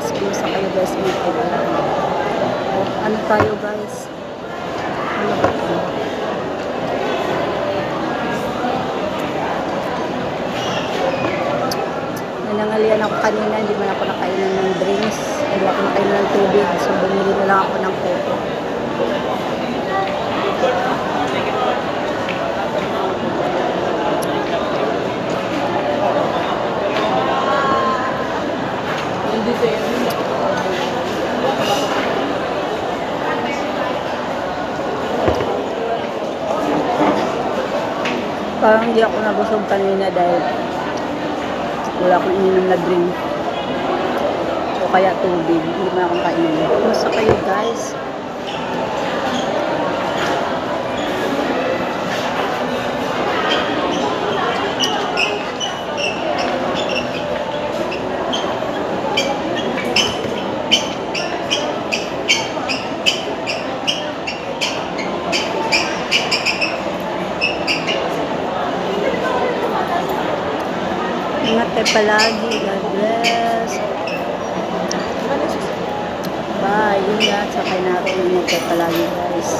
guys. Kumusta kayo guys? Ano tayo guys? Ano ba ito? Nanangalian ako kanina. Hindi man ako nakainan ng drinks. Hindi ako nakainan ng tubig. So bumili na lang ako ng coco. Parang hindi ako nabusog kanina dahil wala akong ininom na drink o kaya tubig. Hindi man akong kainin. Kumusta kayo guys? Ingat kayo palagi. God bless. Bye. Ingat. Sakay natin. Ingat kayo palagi guys.